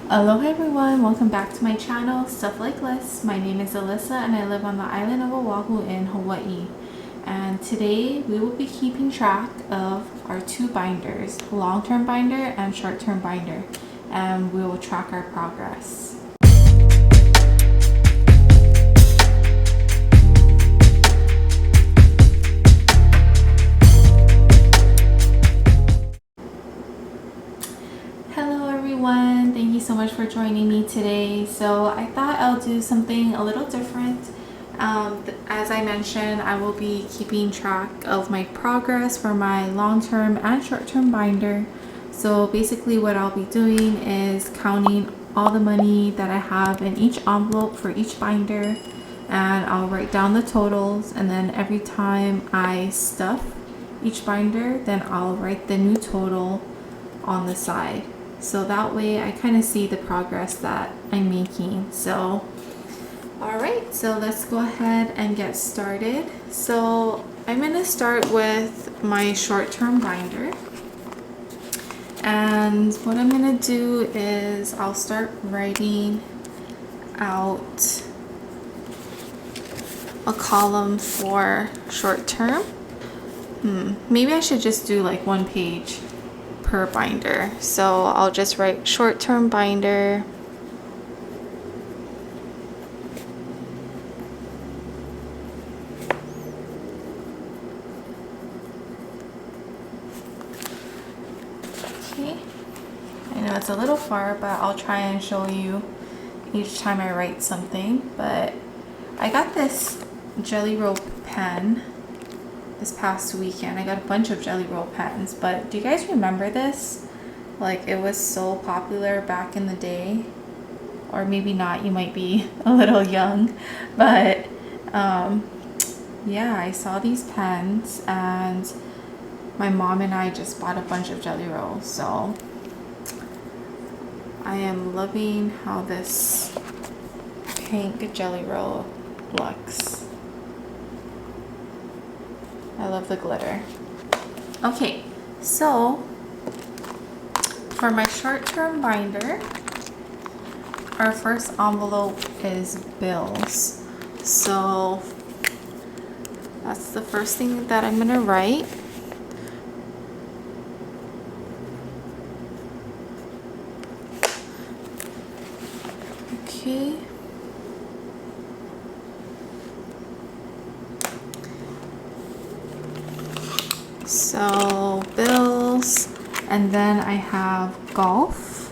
Aloha everyone, welcome back to my channel, Stuff Like Lists. My name is Alyssa and I live on the island of Oahu in Hawaii. And today we will be keeping track of our two binders, long-term binder and short-term binder. And we will track our progress. Thank you so much for joining me today. So I thought I'll do something a little different. As I mentioned, I will be keeping track of my progress for my long-term and short-term binder. So basically what I'll be doing is counting all the money that I have in each envelope for each binder, and I'll write down the totals, and then every time I stuff each binder, then I'll write the new total on the side. So that way I kind of see the progress that I'm making. So alright, so let's go ahead and get started. So I'm going to start with my short-term binder. And what I'm going to do is I'll start writing out a column for short-term. Maybe I should just do like one page per binder. So I'll just write short-term binder, okay. I know it's a little far, but I'll try and show you each time I write something. But I got this Jelly Roll pen this past weekend. I got a bunch of Jelly Roll pens, but do you guys remember this? Like, it was so popular back in the day, or maybe not, you might be a little young, but yeah, I saw these pens and my mom and I just bought a bunch of Jelly Rolls. So I am loving how this pink Jelly Roll looks. I love the glitter. Okay, so for my short-term binder, our first envelope is bills. So that's the first thing that I'm gonna write. Okay. So bills, and then I have golf,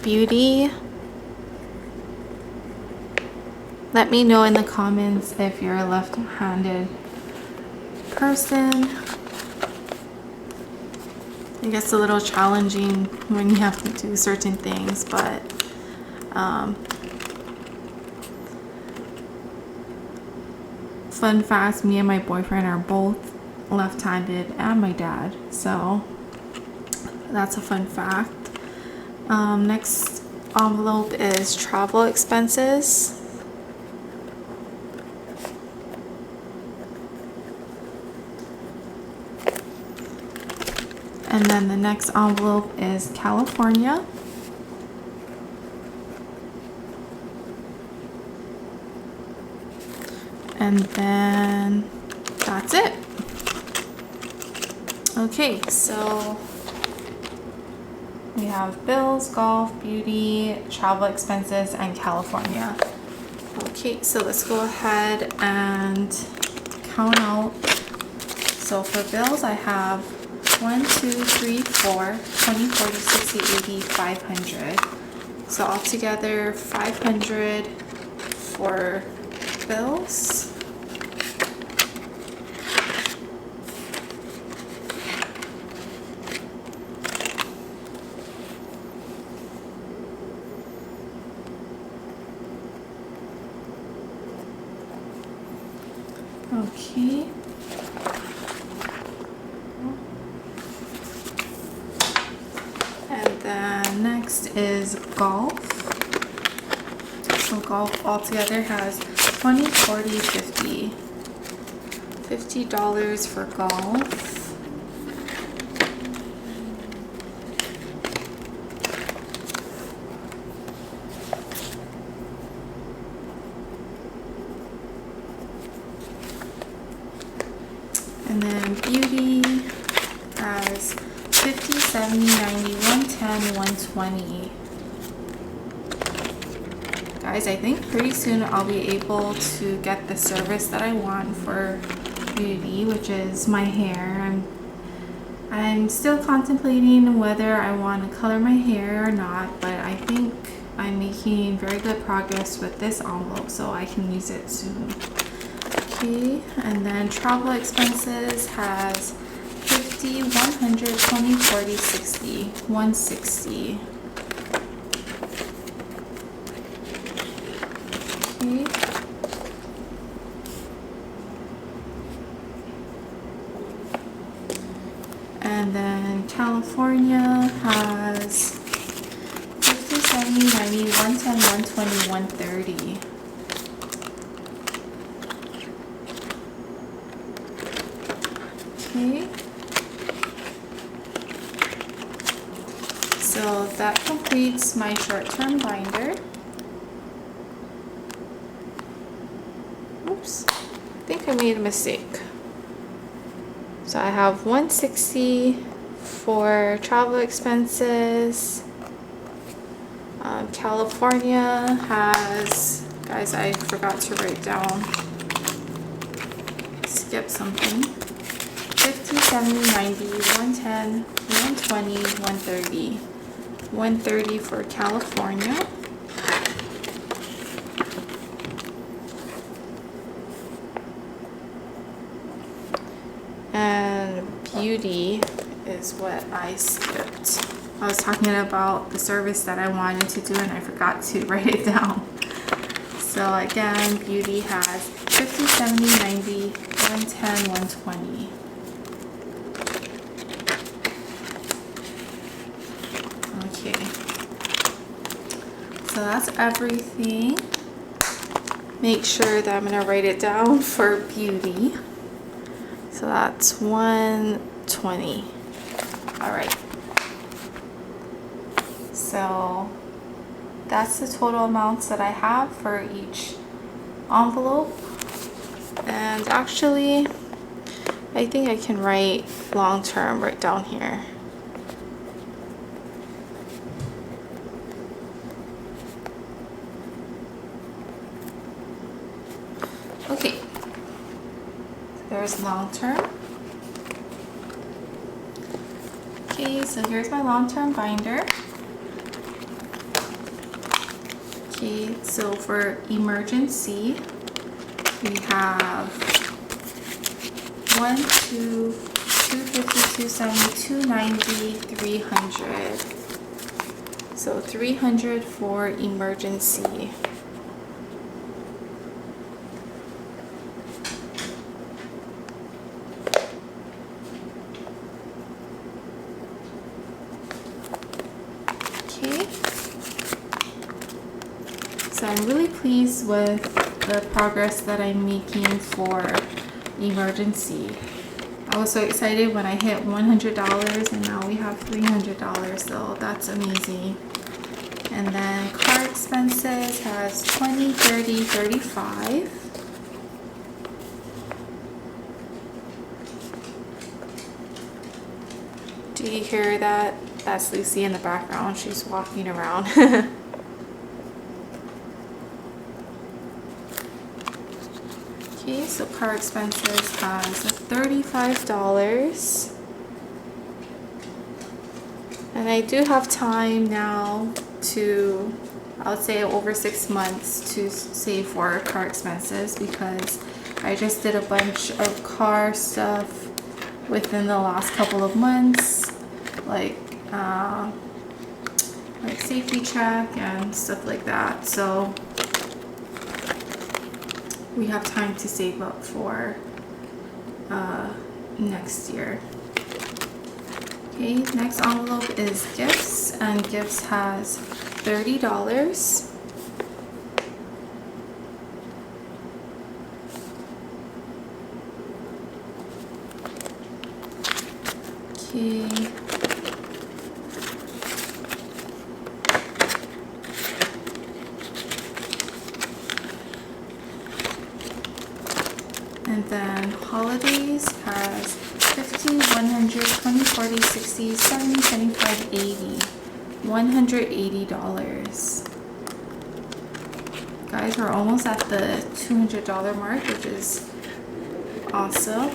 beauty. Let me know in the comments if you're a left-handed person. I guess a little challenging when you have to do certain things, but fun fact, me and my boyfriend are both left-handed, and my dad, so that's a fun fact. Next envelope is travel expenses. And then the next envelope is California. And then that's it. Okay, so we have bills, golf, beauty, travel expenses, and California. Okay, so let's go ahead and count out. So for bills, I have 1, 2, 3, 4, 20, 40, 60, 80, 500. So altogether 500 for bills. Okay. And then next is golf. So golf altogether has 20, 40, 50. $50 for golf. And then beauty has 50, 70, 90, 110, 120. Guys, I think pretty soon I'll be able to get the service that I want for beauty, which is my hair. I'm still contemplating whether I want to color my hair or not, but I think I'm making very good progress with this envelope, so I can use it soon. Okay, and then travel expenses has 50, 100, 20, 40, 60, 160. Okay. And then California has 50, 70, 90, 110, 120, 130. Okay. So that completes my short-term binder. Oops, I think I made a mistake. So I have 160 for travel expenses. California has, guys, I forgot to write down, skip something. 50, 70, 90, 110, 120, 130. 130 for California. And beauty is what I skipped. I was talking about the service that I wanted to do and I forgot to write it down. So again, beauty has 50, 70, 90, 110, 120. Okay. So that's everything. Make sure that I'm going to write it down for beauty. So that's 120. All right. So that's the total amounts that I have for each envelope. And actually, I think I can write long term right down here. Okay. There's long term. Okay, so here's my long term binder. Okay, so for emergency, we have 1, 2, 250, 270, 290, 300. So 300 for emergency. So I'm really pleased with the progress that I'm making for emergency. I was so excited when I hit $100 and now we have $300, so that's amazing. And then car expenses has 20, 30, 35. Do you hear that? That's Lucy in the background. She's walking around. Okay, so car expenses has $35. And I do have time now to, I would say over 6 months to save for car expenses because I just did a bunch of car stuff within the last couple of months, like safety check and stuff like that. So we have time to save up for next year. Okay, next envelope is gifts, and gifts has $30. Okay. And then holidays has 50, 100, 20, 40, 60, 70, 75, 80. $180. Guys, we're almost at the $200 mark, which is awesome.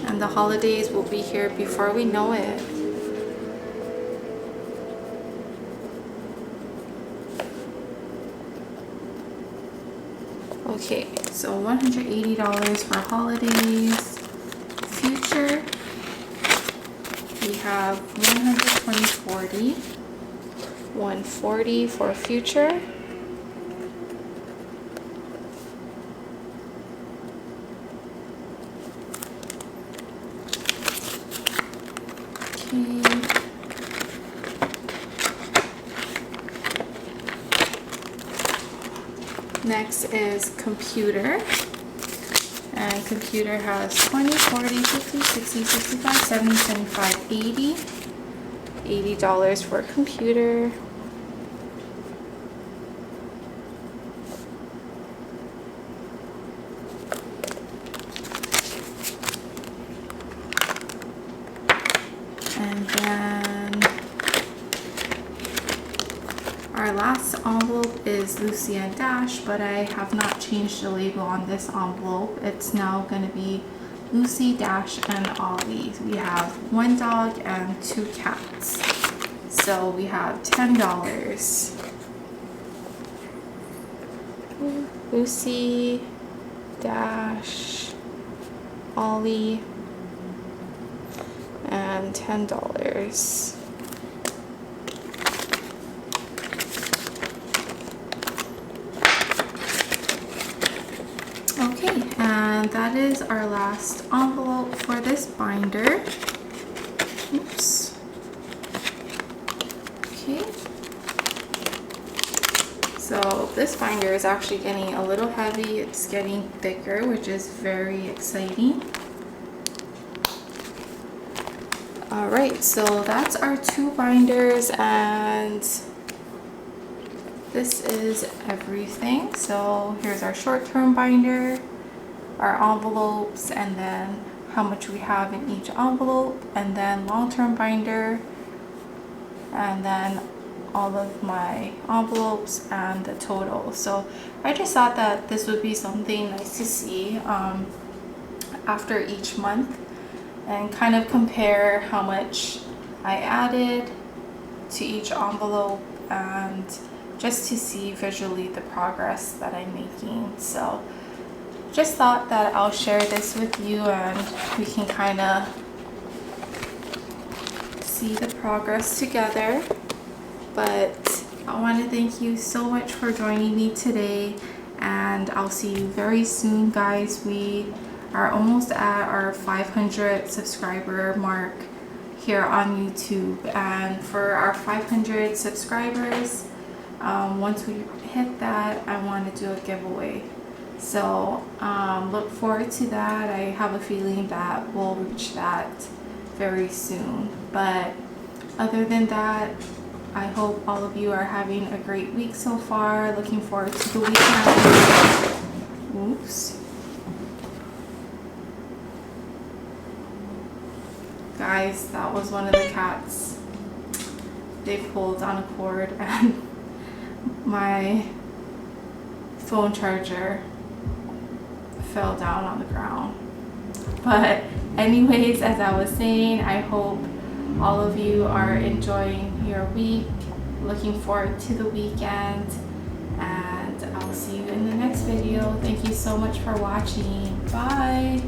And the holidays will be here before we know it. Okay, so $180 for holidays. Future, we have 120, 40, 140 for future. Okay. Next is computer, and computer has 20, 40, 50, 60, 65, 70, 75, 80. $80 for computer. And then our last envelope is Lucy and Dash, but I have not changed the label on this envelope. It's now going to be Lucy, Dash, and Ollie. We have one dog and two cats. So we have $10. Lucy, Dash, Ollie, and $10. Okay, and that is our last envelope for this binder. Oops. Okay. So this binder is actually getting a little heavy. It's getting thicker, which is very exciting. All right, so that's our two binders, and this is everything. So here's our short-term binder, our envelopes, and then how much we have in each envelope, and then long-term binder, and then all of my envelopes and the total. So I just thought that this would be something nice to see after each month, and kind of compare how much I added to each envelope, and just to see visually the progress that I'm making. So just thought that I'll share this with you, and we can kind of see the progress together. But I want to thank you so much for joining me today, and I'll see you very soon, guys. We are almost at our 500 subscriber mark here on YouTube, and for our 500 subscribers, once we hit that, I want to do a giveaway. So look forward to that. I have a feeling that we'll reach that very soon. But other than that, I hope all of you are having a great week so far. Looking forward to the weekend. Oops. Guys, that was one of the cats. They pulled on a cord and my phone charger fell down on the ground. But anyways, as I was saying, I hope all of you are enjoying your week. Looking forward to the weekend, and I'll see you in the next video. Thank you so much for watching. Bye.